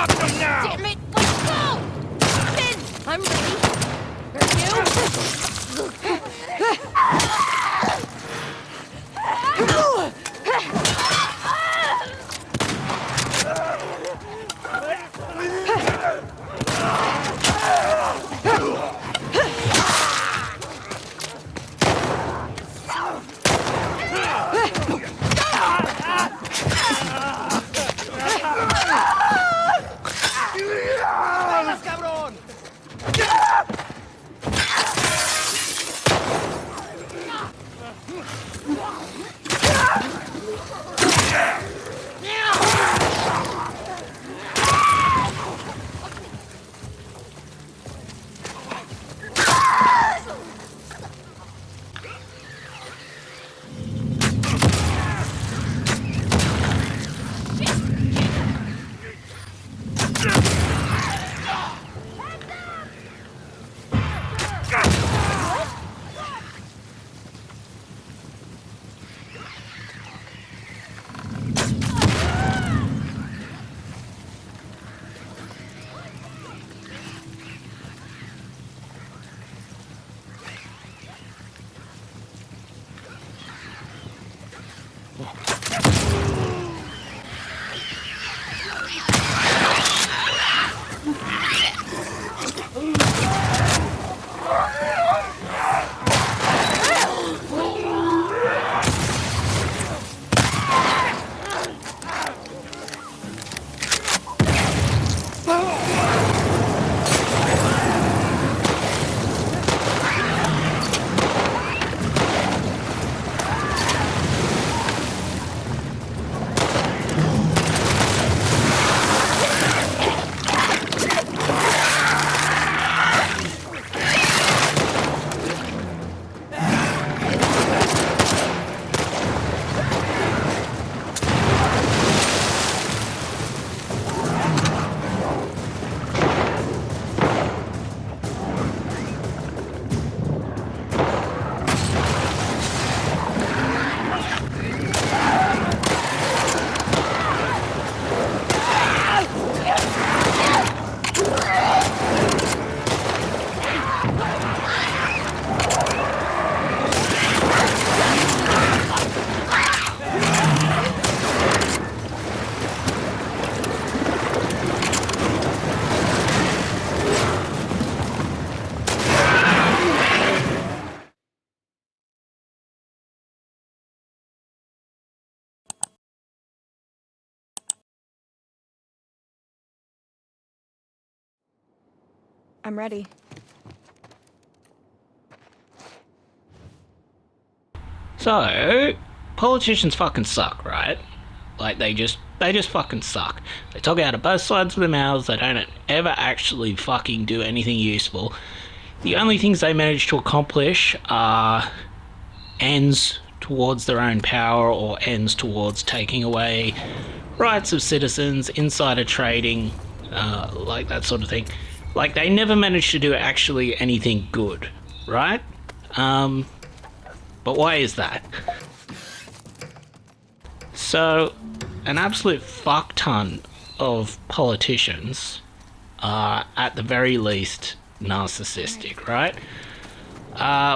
Drop them now! Damn it! Let's go! Finn! I'm ready. ¡Vamos, cabrón! I'm ready. So, politicians fucking suck, right? Like, they just fucking suck. They talk out of both sides of their mouths, they don't ever actually fucking do anything useful. The only things they manage to accomplish are ends towards their own power or ends towards taking away rights of citizens, insider trading, like that sort of thing. Like, they never manage to do actually anything good, right? But why is that? So, an absolute fuck ton of politicians are, at the very least, narcissistic, right?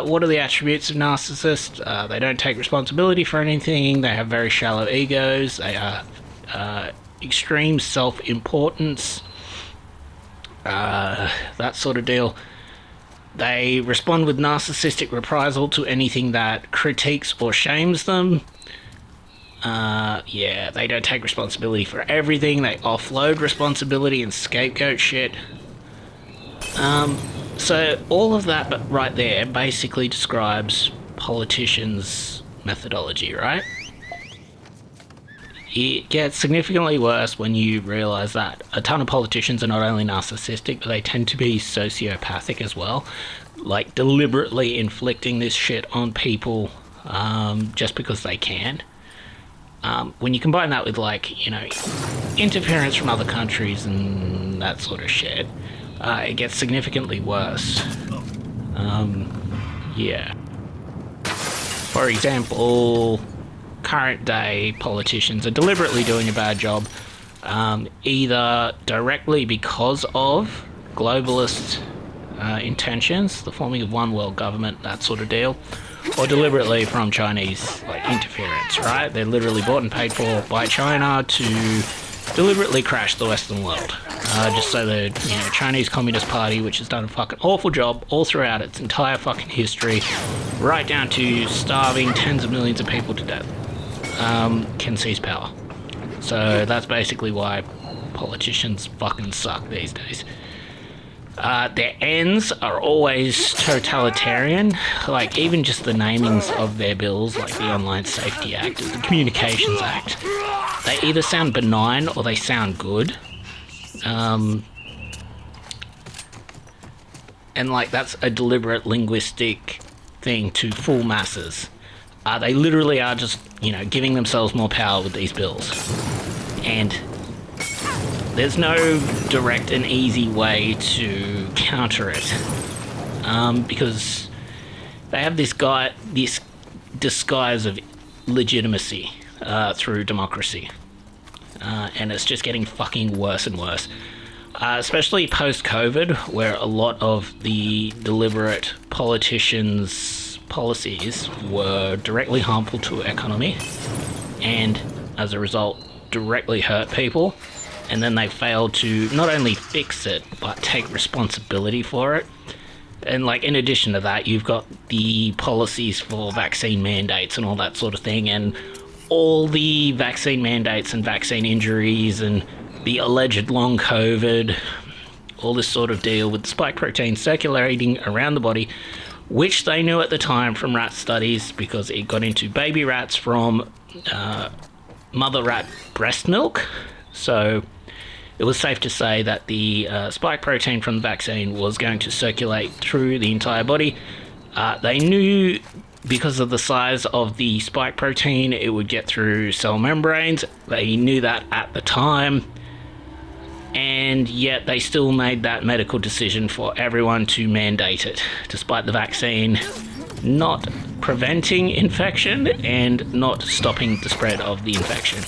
What are the attributes of narcissists? They don't take responsibility for anything, they have very shallow egos, they are extreme self-importance, that sort of deal. They respond with narcissistic reprisal to anything that critiques or shames them. Yeah, they don't take responsibility for everything. They offload responsibility and scapegoat shit. So all of that but right there basically describes politicians' methodology, right? It gets significantly worse when you realise that a ton of politicians are not only narcissistic, but they tend to be sociopathic as well. Like, deliberately inflicting this shit on people just because they can. When you combine that with, like, you know, interference from other countries and that sort of shit, it gets significantly worse. Yeah. For example, current day politicians are deliberately doing a bad job either directly because of globalist intentions, the forming of one world government, that sort of deal, or deliberately from Chinese interference, right? They're literally bought and paid for by China to deliberately crash the Western world. Just so the Chinese Communist Party, which has done a fucking awful job all throughout its entire fucking history, right down to starving tens of millions of people to death, can seize power. So that's basically why politicians fucking suck these days. Their ends are always totalitarian, like even just the namings of their bills, like the Online Safety Act or the Communications Act. They either sound benign or they sound good. And like that's a deliberate linguistic thing to fool masses. They literally are just, giving themselves more power with these bills. And there's no direct and easy way to counter it. Because they have this disguise of legitimacy through democracy. And it's just getting fucking worse and worse. Especially post-COVID, where a lot of the deliberate politicians' policies were directly harmful to economy, and as a result, directly hurt people, and then they failed to not only fix it, but take responsibility for it. And like in addition to that, you've got the policies for vaccine mandates and all that sort of thing, and all the vaccine mandates and vaccine injuries and the alleged long COVID, all this sort of deal with spike protein circulating around the body, which they knew at the time from rat studies because it got into baby rats from mother rat breast milk. So it was safe to say that the spike protein from the vaccine was going to circulate through the entire body. They knew because of the size of the spike protein, it would get through cell membranes. They knew that at the time. And yet they still made that medical decision for everyone to mandate it, despite the vaccine not preventing infection and not stopping the spread of the infection.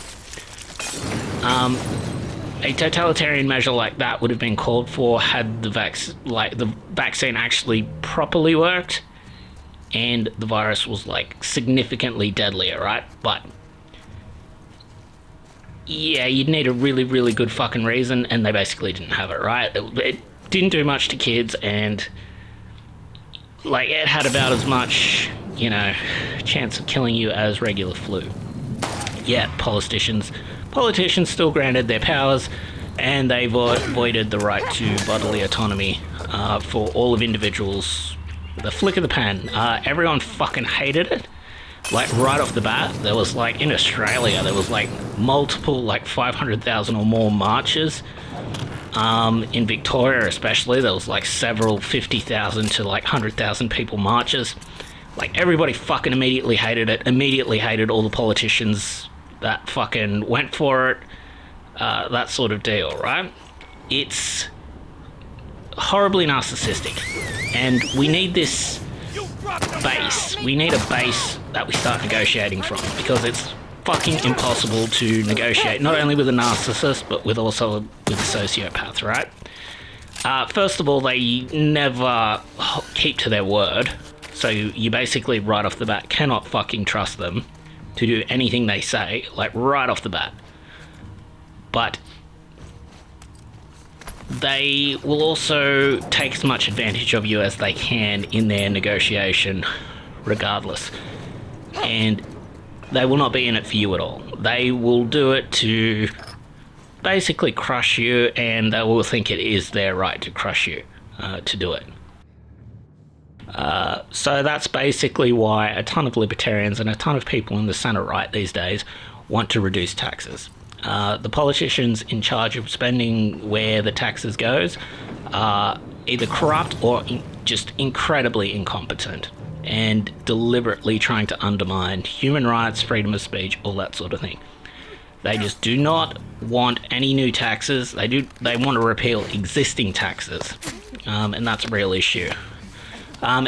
A totalitarian measure like that would have been called for had the vaccine actually properly worked and the virus was significantly deadlier, right? But yeah, you'd need a really, really good fucking reason, and they basically didn't have it, right? It didn't do much to kids, and it had about as much, chance of killing you as regular flu. Yet politicians still granted their powers, and they voided the right to bodily autonomy for all of individuals. The flick of the pen. Everyone fucking hated it. Right off the bat, there was in Australia, there was multiple 500,000 or more marches. In Victoria especially, there was several 50,000 to 100,000 people marches. Everybody fucking immediately hated it, immediately hated all the politicians that fucking went for it, that sort of deal, right? It's horribly narcissistic, and we need this base. We need a base that we start negotiating from, because it's fucking impossible to negotiate, not only with a narcissist, but with a sociopath, right? First of all, they never keep to their word, so you basically right off the bat cannot fucking trust them to do anything they say, right off the bat. But they will also take as much advantage of you as they can in their negotiation, regardless. And they will not be in it for you at all. They will do it to basically crush you, and they will think it is their right to crush you, to do it. So that's basically why a ton of libertarians and a ton of people in the centre right these days want to reduce taxes. The politicians in charge of spending where the taxes goes are either corrupt or just incredibly incompetent and deliberately trying to undermine human rights, freedom of speech, all that sort of thing. They just do not want any new taxes. They want to repeal existing taxes, and that's a real issue.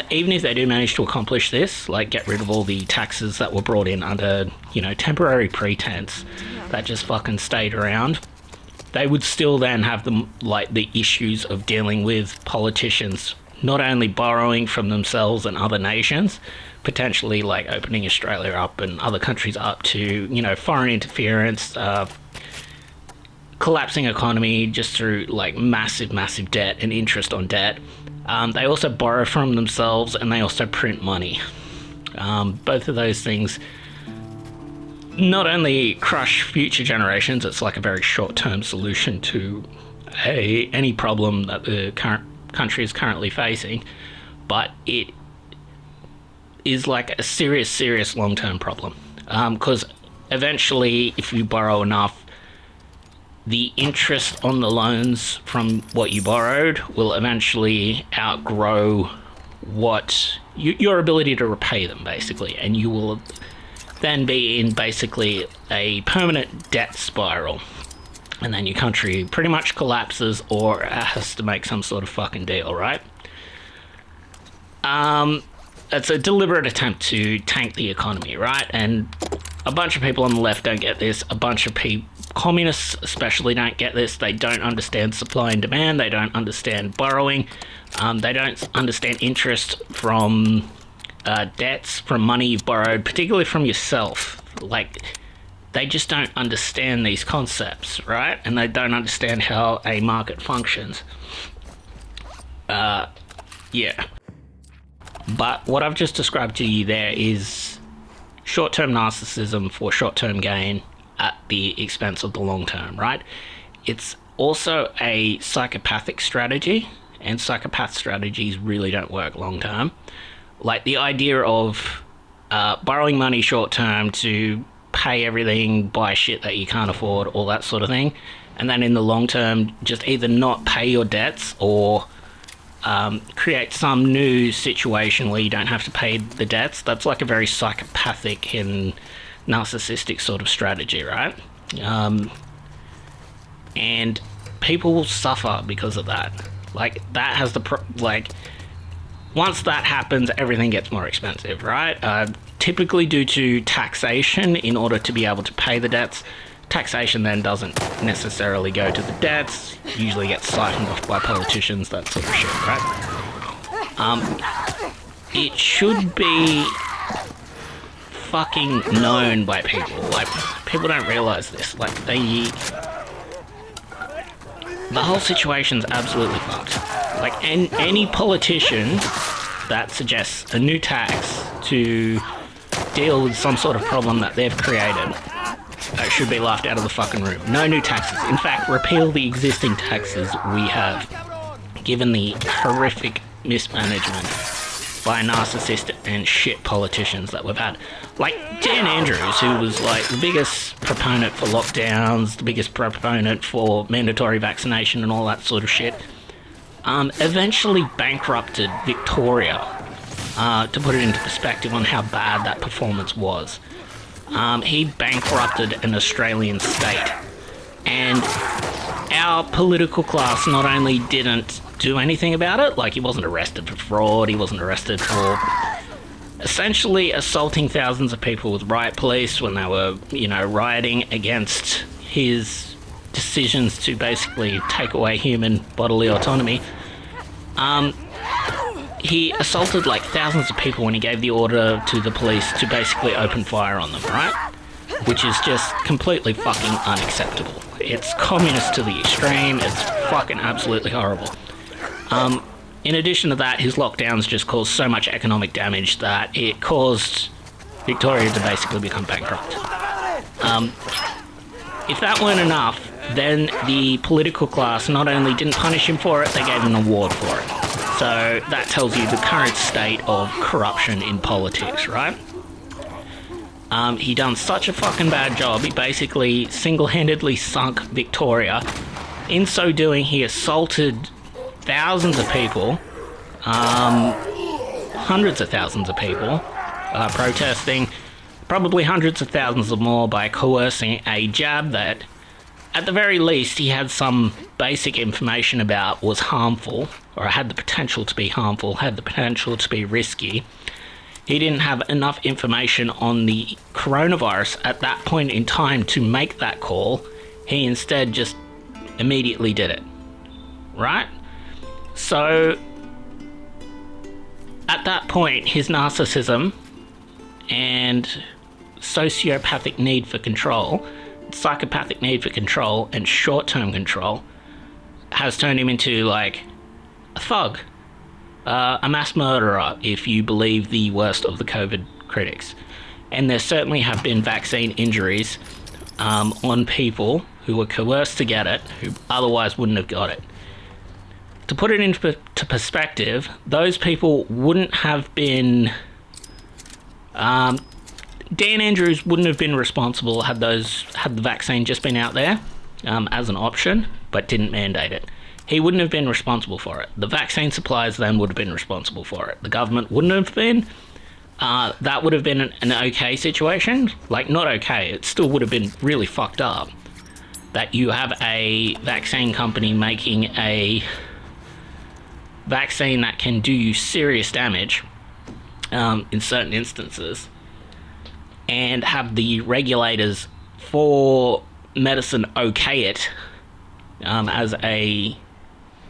Even if they do manage to accomplish this, get rid of all the taxes that were brought in under, temporary pretense that just fucking stayed around, they would still then have the issues of dealing with politicians not only borrowing from themselves and other nations, potentially like opening Australia up and other countries up to, foreign interference, collapsing economy just through like massive debt and interest on debt. They also borrow from themselves and they also print money. Both of those things not only crush future generations, it's like a very short-term solution to any problem that the current country is currently facing, but it is like a serious long-term problem, because eventually if you borrow enough, the interest on the loans from what you borrowed will eventually outgrow what your ability to repay them, basically, and you will then be in basically a permanent debt spiral. And then your country pretty much collapses or has to make some sort of fucking deal, right? It's a deliberate attempt to tank the economy, right? And a bunch of people on the left don't get this. A bunch of communists especially don't get this. They don't understand supply and demand. They don't understand borrowing. They don't understand interest from debts, from money you've borrowed, particularly from yourself. Like, they just don't understand these concepts, right? And they don't understand how a market functions. Yeah. But what I've just described to you there is short-term narcissism for short-term gain at the expense of the long-term, right? It's also a psychopathic strategy, and psychopath strategies really don't work long-term. Like the idea of borrowing money short-term to pay everything, buy shit that you can't afford, all that sort of thing, and then in the long term just either not pay your debts or create some new situation where you don't have to pay the debts. That's like a very psychopathic and narcissistic sort of strategy, right? And people will suffer because of that. Like, that has once that happens, everything gets more expensive, right? Typically due to taxation in order to be able to pay the debts. Taxation then doesn't necessarily go to the debts, usually gets siphoned off by politicians, that sort of shit, right? It should be fucking known by people. Like, people don't realize this. Like, the whole situation's absolutely fucked. Like, any politician that suggests a new tax to deal with some sort of problem that they've created should be laughed out of the fucking room. No new taxes. In fact, repeal the existing taxes we have, given the horrific mismanagement by narcissistic and shit politicians that we've had. Like Dan Andrews, who was like the biggest proponent for lockdowns, the biggest proponent for mandatory vaccination and all that sort of shit, eventually bankrupted Victoria, to put it into perspective on how bad that performance was. He bankrupted an Australian state, and our political class not only didn't do anything about it, like he wasn't arrested for fraud, he wasn't arrested for essentially assaulting thousands of people with riot police when they were, rioting against his decisions to basically take away human bodily autonomy. He assaulted like thousands of people when he gave the order to the police to basically open fire on them, right? Which is just completely fucking unacceptable. It's communist to the extreme. It's fucking absolutely horrible. In addition to that, his lockdowns just caused so much economic damage that it caused Victoria to basically become bankrupt. If that weren't enough, then the political class not only didn't punish him for it, they gave him an award for it. So that tells you the current state of corruption in politics, right? He done such a fucking bad job, he basically single-handedly sunk Victoria. In so doing, he assaulted thousands of people, hundreds of thousands of people, protesting, probably hundreds of thousands of more by coercing a jab that, at the very least, he had some basic information about was harmful, or had the potential to be harmful, had the potential to be risky. He didn't have enough information on the coronavirus at that point in time to make that call. He instead just immediately did it, right? So at that point, his narcissism and sociopathic need for control, psychopathic need for control, and short-term control has turned him into like a thug, a mass murderer, if you believe the worst of the COVID critics. And there certainly have been vaccine injuries on people who were coerced to get it, who otherwise wouldn't have got it. To put it into perspective, those people wouldn't have been... Dan Andrews wouldn't have been responsible had the vaccine just been out there as an option, but didn't mandate it. He wouldn't have been responsible for it. The vaccine suppliers then would have been responsible for it. The government wouldn't have been. That would have been an okay situation. Like, not okay, it still would have been really fucked up that you have a vaccine company making a vaccine that can do you serious damage in certain instances, and have the regulators for medicine okay it as a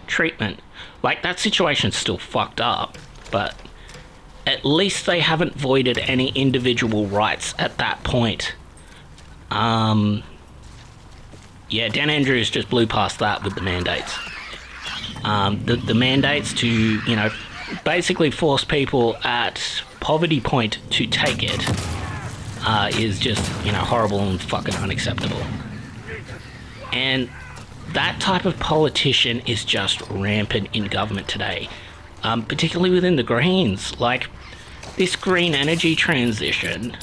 treatment. Like, that situation's still fucked up, but at least they haven't voided any individual rights at that point. Yeah, Dan Andrews just blew past that with the mandates. The mandates to, you know, basically force people at poverty point to take it is just, you know, horrible and fucking unacceptable. And that type of politician is just rampant in government today, particularly within the Greens. Like, this green energy transition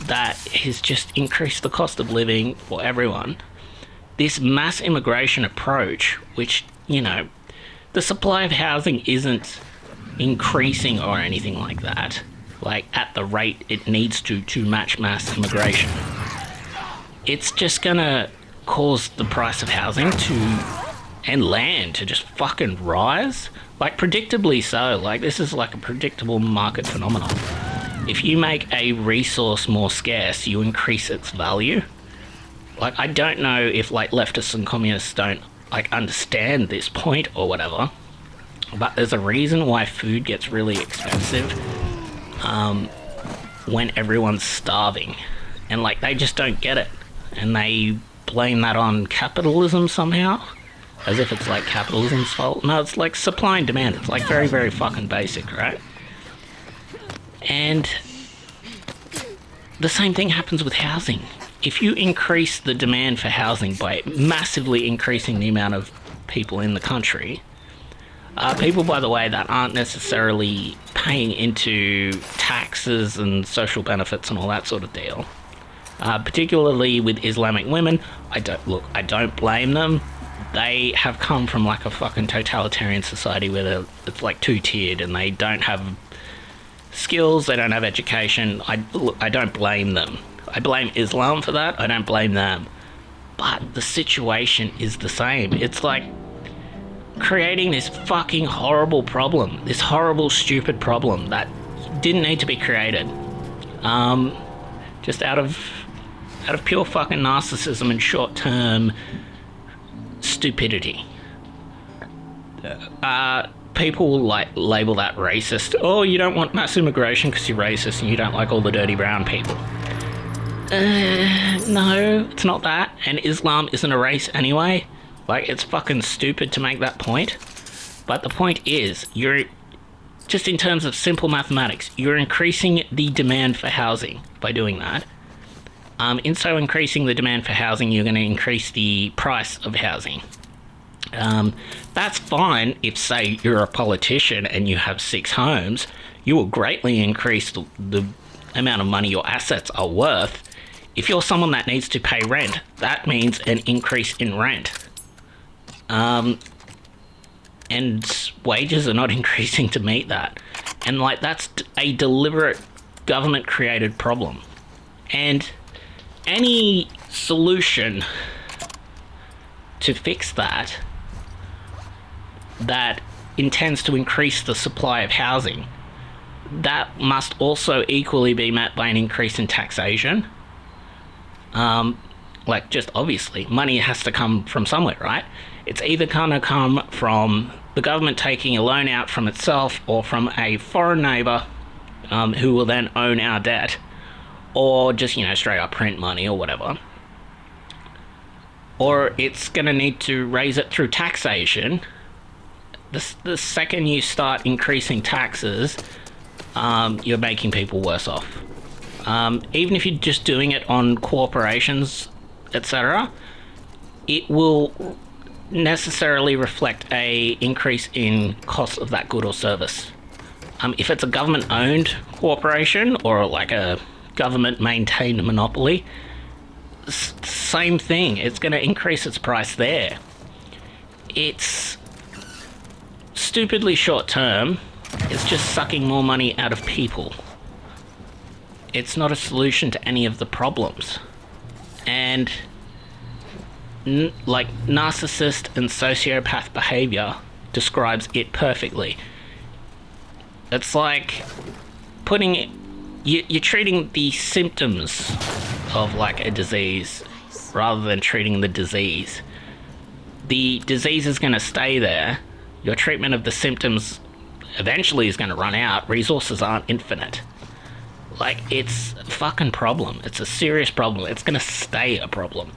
that has just increased the cost of living for everyone. This mass immigration approach, which, you know, the supply of housing isn't increasing or anything like that, like at the rate it needs to match mass immigration. It's just gonna cause the price of housing and land to just fucking rise, like predictably so. Like, this is like a predictable market phenomenon. If you make a resource more scarce, you increase its value. Like, I don't know if like leftists and communists don't like understand this point or whatever, but there's a reason why food gets really expensive when everyone's starving, and like they just don't get it, and they blame that on capitalism somehow, as if it's like capitalism's fault. No, it's like supply and demand. It's like very, very fucking basic, right? And the same thing happens with housing. If you increase the demand for housing by massively increasing the amount of people in the country, people, by the way, that aren't necessarily paying into taxes and social benefits and all that sort of deal, particularly with Islamic women, I don't blame them. They have come from like a fucking totalitarian society where it's like two-tiered, and they don't have skills, they don't have education. I don't blame them. I blame Islam for that. I don't blame them. But the situation is the same. It's like creating this fucking horrible problem, this horrible, stupid problem that didn't need to be created. Just out of pure fucking narcissism and short-term stupidity. People will like label that racist. Oh, you don't want mass immigration because you're racist and you don't like all the dirty brown people. No, it's not that. And Islam isn't a race anyway. Like, it's fucking stupid to make that point. But the point is, you're just in terms of simple mathematics, you're increasing the demand for housing by doing that. In so increasing the demand for housing, you're going to increase the price of housing. That's fine if, say, you're a politician and you have 6 homes. You will greatly increase the amount of money your assets are worth. If you're someone that needs to pay rent, that means an increase in rent. And wages are not increasing to meet that. And like, that's a deliberate government-created problem. And any solution to fix that intends to increase the supply of housing, that must also equally be met by an increase in taxation. like, just obviously, money has to come from somewhere, right? It's either gonna come from the government taking a loan out from itself or from a foreign neighbour who will then own our debt, or just, straight up print money or whatever. Or it's gonna need to raise it through taxation. The second you start increasing taxes, you're making people worse off. Even if you're just doing it on corporations, etc., it will necessarily reflect a increase in cost of that good or service. If it's a government-owned corporation or like a government-maintained monopoly, same thing. It's going to increase its price there. It's stupidly short-term. It's just sucking more money out of people. It's not a solution to any of the problems. And like, narcissist and sociopath behavior describes it perfectly. It's like you're treating the symptoms of like a disease rather than treating the disease. The disease is going to stay there. Your treatment of the symptoms eventually is going to run out. Resources aren't infinite. Like, it's a fucking problem. It's a serious problem. It's going to stay a problem.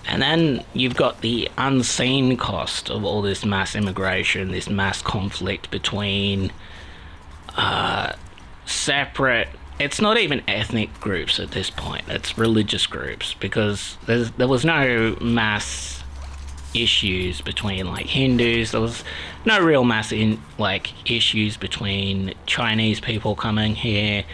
And then you've got the unseen cost of all this mass immigration, this mass conflict between separate... It's not even ethnic groups at this point. It's religious groups, because there was no mass issues between like Hindus. There was no real mass issues between Chinese people coming here.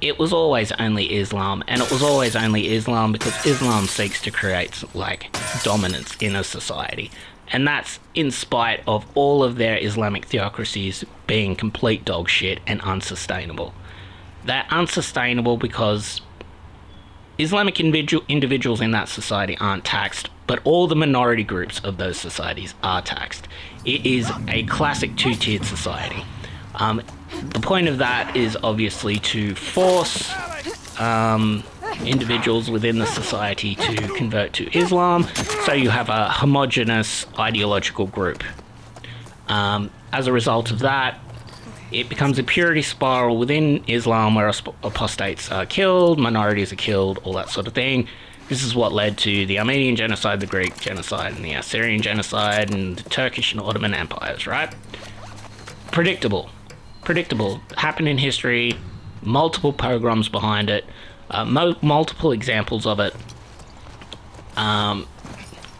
It was always only Islam, and it was always only Islam because Islam seeks to create like dominance in a society, and that's in spite of all of their Islamic theocracies being complete dog shit and unsustainable. They're unsustainable because Islamic individuals in that society aren't taxed, but all the minority groups of those societies are taxed. It is a classic two-tiered society. The point of that is obviously to force individuals within the society to convert to Islam, so you have a homogenous ideological group. As a result of that, it becomes a purity spiral within Islam where apostates are killed, minorities are killed, all that sort of thing. This is what led to the Armenian genocide, the Greek genocide, and the Assyrian genocide, and the Turkish and Ottoman empires, right? Predictable. Happened in history, multiple pogroms behind it, multiple examples of it.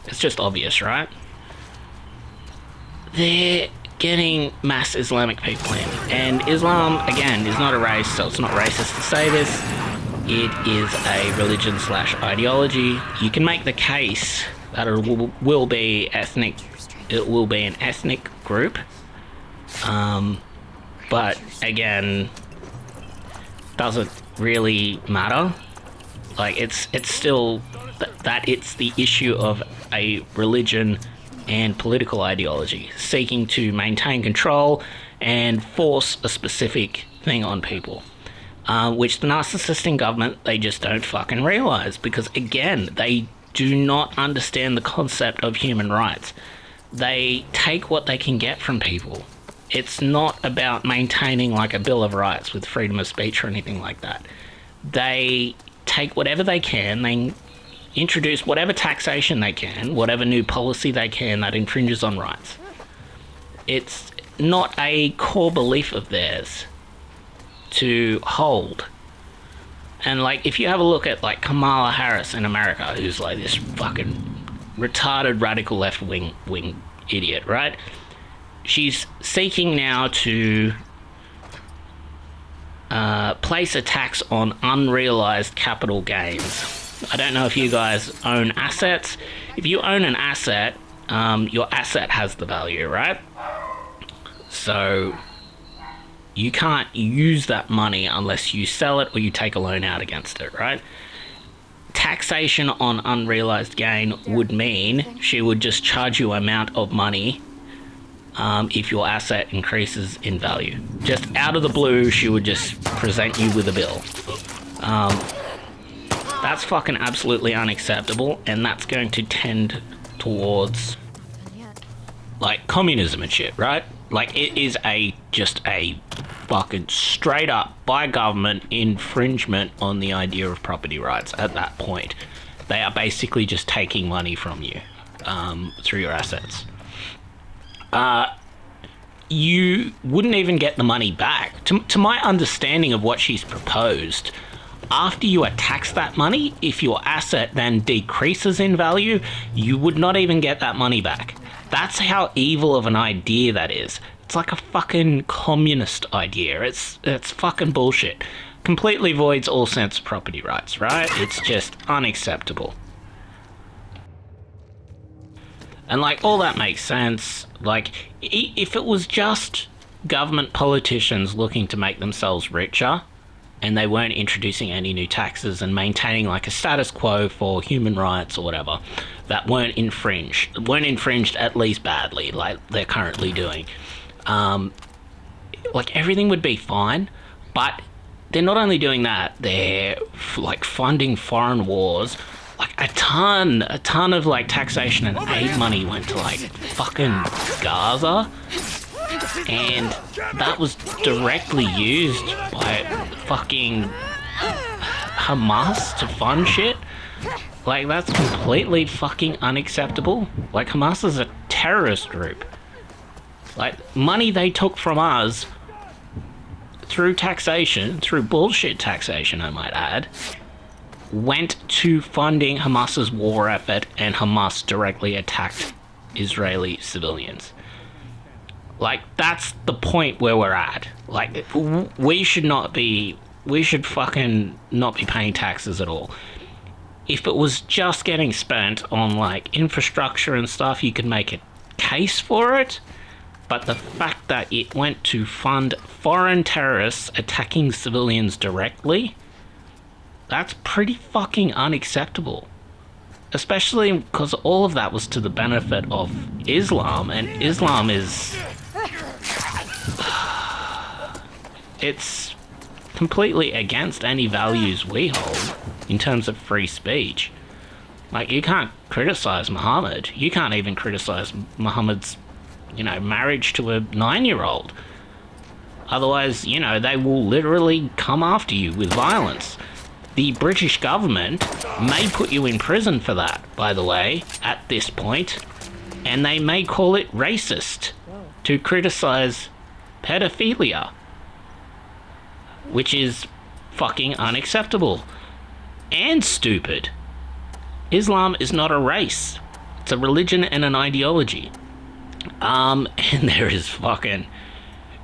It's just obvious, right? They're getting mass Islamic people in, and Islam, again, is not a race, so it's not racist to say this. It is a religion/ideology. You can make the case that it will be ethnic. It will be an ethnic group, but again, doesn't really matter. Like, it's still that it's the issue of a religion and political ideology seeking to maintain control and force a specific thing on people, which the narcissistic government, they just don't fucking realize, because again, they do not understand the concept of human rights. They take what they can get from people. It's not about maintaining like a Bill of Rights with freedom of speech or anything like that. They take whatever they can, they introduce whatever taxation they can, whatever new policy they can that infringes on rights. It's not a core belief of theirs to hold. And like, if you have a look at like Kamala Harris in America, who's like this fucking retarded radical left-wing idiot, right? She's seeking now to place a tax on unrealized capital gains. I don't know if you guys own assets. If you own an asset, your asset has the value, right? So you can't use that money unless you sell it or you take a loan out against it, right? Taxation on unrealized gain would mean she would just charge you an amount of money if your asset increases in value. Just out of the blue, she would just present you with a bill. That's fucking absolutely unacceptable, and that's going to tend towards like communism and shit, right? Like, it is just a fucking straight up by government infringement on the idea of property rights at that point. They are basically just taking money from you through your assets. You wouldn't even get the money back. To my understanding of what she's proposed, after you are taxed that money, if your asset then decreases in value, you would not even get that money back. That's how evil of an idea that is. It's like a fucking communist idea. It's fucking bullshit. Completely voids all sense of property rights, right? It's just unacceptable. And like, all that makes sense. Like, if it was just government politicians looking to make themselves richer, and they weren't introducing any new taxes and maintaining like a status quo for human rights or whatever that weren't infringed at least badly, like they're currently doing, like everything would be fine. But they're not only doing that, they're like funding foreign wars. Like a ton of like taxation and aid money went to like fucking Gaza, and that was directly used by fucking Hamas to fund shit. Like, that's completely fucking unacceptable. Like, Hamas is a terrorist group. Like, money they took from us through taxation, through bullshit taxation I might add, went to funding Hamas's war effort, and Hamas directly attacked Israeli civilians. Like, that's the point where we're at. Like, we should fucking not be paying taxes at all. If it was just getting spent on, like, infrastructure and stuff, you could make a case for it. But the fact that it went to fund foreign terrorists attacking civilians directly, that's pretty fucking unacceptable. Especially because all of that was to the benefit of Islam, and Islam is... it's completely against any values we hold in terms of free speech. Like, you can't criticize Muhammad. You can't even criticize Muhammad's, marriage to a 9-year-old. Otherwise, they will literally come after you with violence. The British government may put you in prison for that, by the way, at this point, and they may call it racist to criticize pedophilia, which is fucking unacceptable and stupid. Islam is not a race. It's a religion and an ideology. And there is fucking...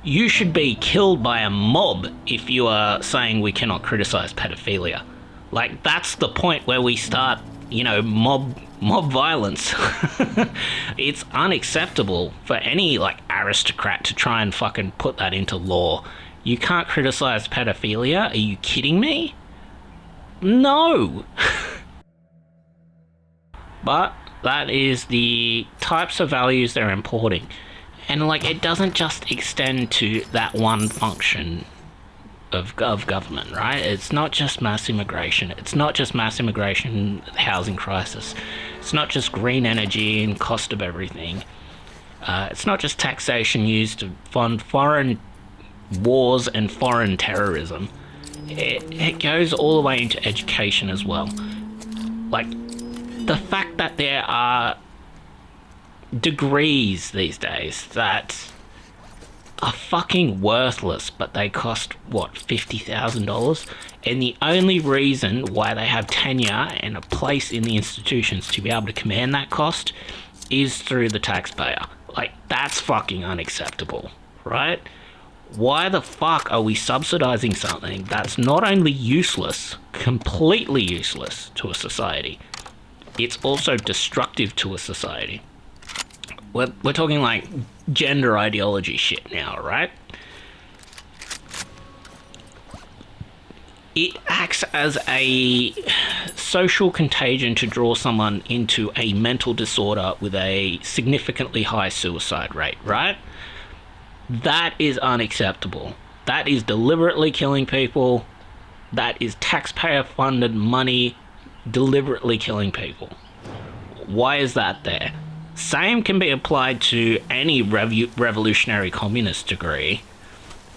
You should be killed by a mob if you are saying we cannot criticize pedophilia. Like, that's the point where we start, mob violence. It's unacceptable for any, like, aristocrat to try and fucking put that into law. You can't criticize pedophilia? Are you kidding me? No! But that is the types of values they're importing. And, like, it doesn't just extend to that one function of government, right? It's not just mass immigration. It's not just mass immigration, housing crisis. It's not just green energy and cost of everything. It's not just taxation used to fund foreign wars and foreign terrorism. It goes all the way into education as well. Like, the fact that there are degrees these days that are fucking worthless, but they cost, what, $50,000? And the only reason why they have tenure and a place in the institutions to be able to command that cost is through the taxpayer. Like, that's fucking unacceptable, right? Why the fuck are we subsidizing something that's not only useless, completely useless to a society, it's also destructive to a society? We're talking like gender ideology shit now, right? It acts as a social contagion to draw someone into a mental disorder with a significantly high suicide rate, right? That is unacceptable. That is deliberately killing people. That is taxpayer-funded money deliberately killing people. Why is that there? Same can be applied to any revolutionary communist degree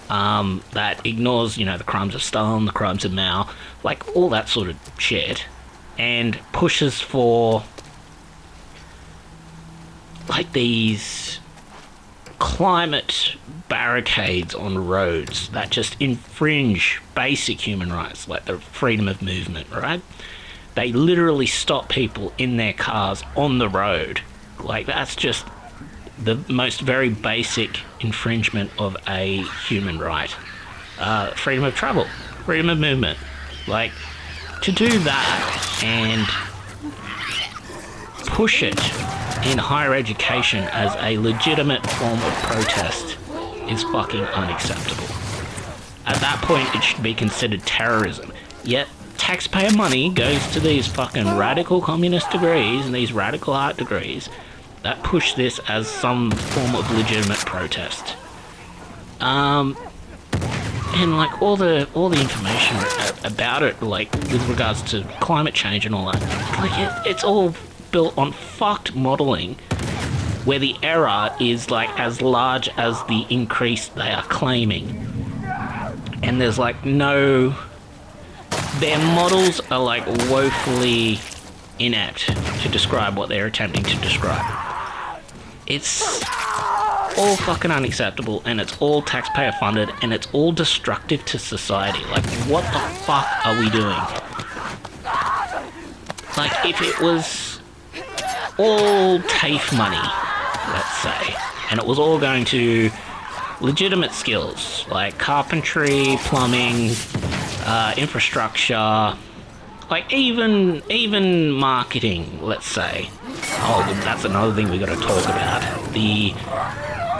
that ignores, you know, the crimes of Stalin, the crimes of Mao, like all that sort of shit, and pushes for like these climate barricades on roads that just infringe basic human rights, like the freedom of movement, right? They literally stop people in their cars on the road. Like, that's just the most very basic infringement of a human right. Freedom of travel, freedom of movement. Like, to do that and push it in higher education as a legitimate form of protest is fucking unacceptable. At that point, it should be considered terrorism. Yet, taxpayer money goes to these fucking radical communist degrees and these radical art degrees that push this as some form of legitimate protest. And like all the information about it, like with regards to climate change and all that, like it's all built on fucked modelling where the error is like as large as the increase they are claiming. And there's like no... Their models are like woefully inept to describe what they're attempting to describe. It's all fucking unacceptable, and it's all taxpayer funded, and it's all destructive to society. Like, what the fuck are we doing? Like, if it was all TAFE money, let's say, and it was all going to legitimate skills like carpentry, plumbing, infrastructure, like even marketing, let's say. Oh, that's another thing we got to talk about. The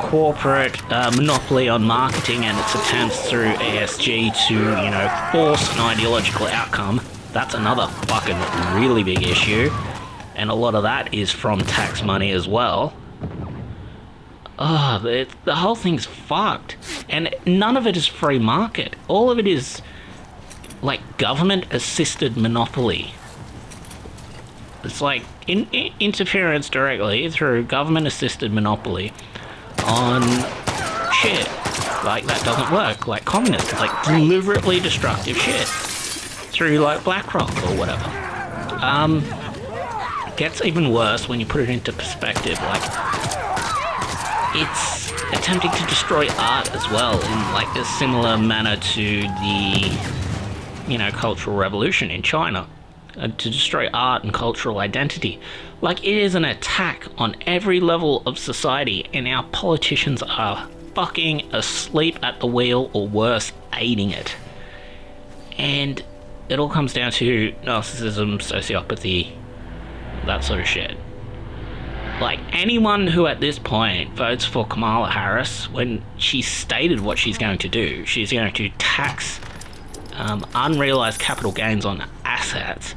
corporate monopoly on marketing and its attempts through ESG to, you know, force an ideological outcome. That's another fucking really big issue. And a lot of that is from tax money as well. Oh, the whole thing's fucked. And none of it is free market. All of it is like government-assisted monopoly. It's like interference directly through government-assisted monopoly on shit. Like, that doesn't work. Like communism, like deliberately destructive shit through like BlackRock or whatever. It gets even worse when you put it into perspective. Like, it's attempting to destroy art as well in like a similar manner to the, you know, Cultural Revolution in China. To destroy art and cultural identity. Like, it is an attack on every level of society, and our politicians are fucking asleep at the wheel, or worse, aiding it. And it all comes down to narcissism, sociopathy, that sort of shit. Like, anyone who at this point votes for Kamala Harris, when she stated what she's going to do, she's going to tax unrealized capital gains on assets,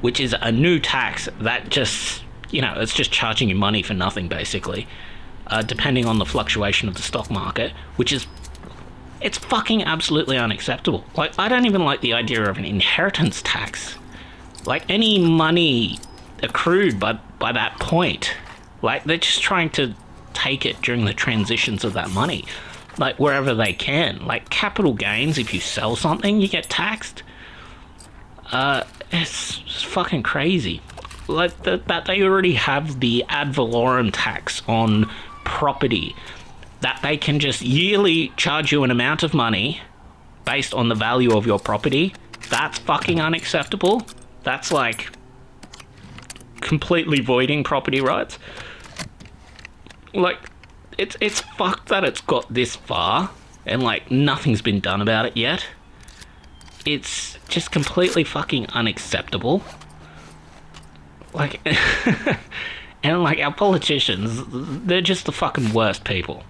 which is a new tax that just, you know, it's just charging you money for nothing, basically, depending on the fluctuation of the stock market, which is, it's fucking absolutely unacceptable. Like, I don't even like the idea of an inheritance tax. Like, any money accrued by that point, like, they're just trying to take it during the transitions of that money, like, wherever they can. Like, capital gains, if you sell something, you get taxed. It's fucking crazy. Like, that they already have the ad valorem tax on property, that they can just yearly charge you an amount of money based on the value of your property. That's fucking unacceptable. That's like completely voiding property rights. Like, it's fucked that it's got this far and like nothing's been done about it yet. It's just completely fucking unacceptable. Like, and like our politicians, they're just the fucking worst people.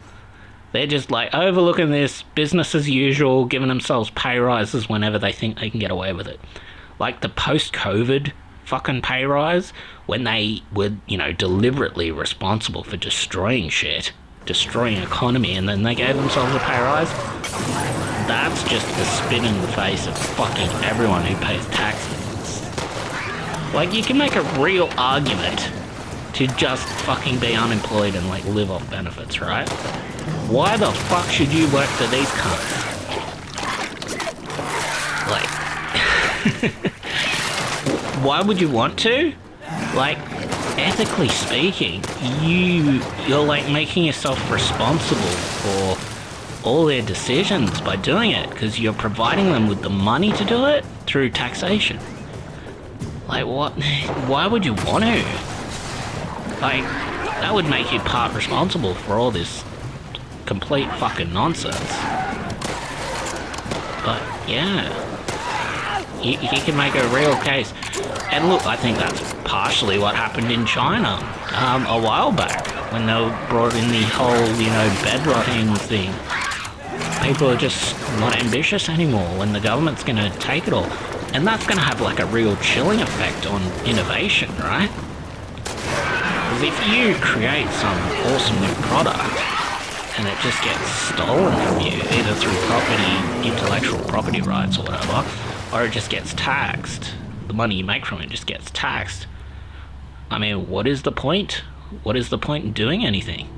They're just like overlooking this, business as usual, giving themselves pay rises whenever they think they can get away with it. Like the post-COVID fucking pay rise, when they were, you know, deliberately responsible for destroying shit, destroying economy, and then they gave themselves a pay rise. That's just a spit in the face of fucking everyone who pays taxes. Like, you can make a real argument to just fucking be unemployed and, like, live off benefits, right? Why the fuck should you work for these cunts? Like, why would you want to? Like, ethically speaking, you're like making yourself responsible for all their decisions by doing it, because you're providing them with the money to do it through taxation. Like, what? Why would you want to? Like, that would make you part responsible for all this complete fucking nonsense. But yeah, you can make a real case. And look, I think that's partially what happened in China a while back when they brought in the whole, you know, bed rotting thing. People are just not ambitious anymore when the government's going to take it all. And that's going to have like a real chilling effect on innovation, right? Because if you create some awesome new product and it just gets stolen from you, either through intellectual property rights or whatever, or it just gets taxed, the money you make from it just gets taxed. I mean, what is the point? What is the point in doing anything?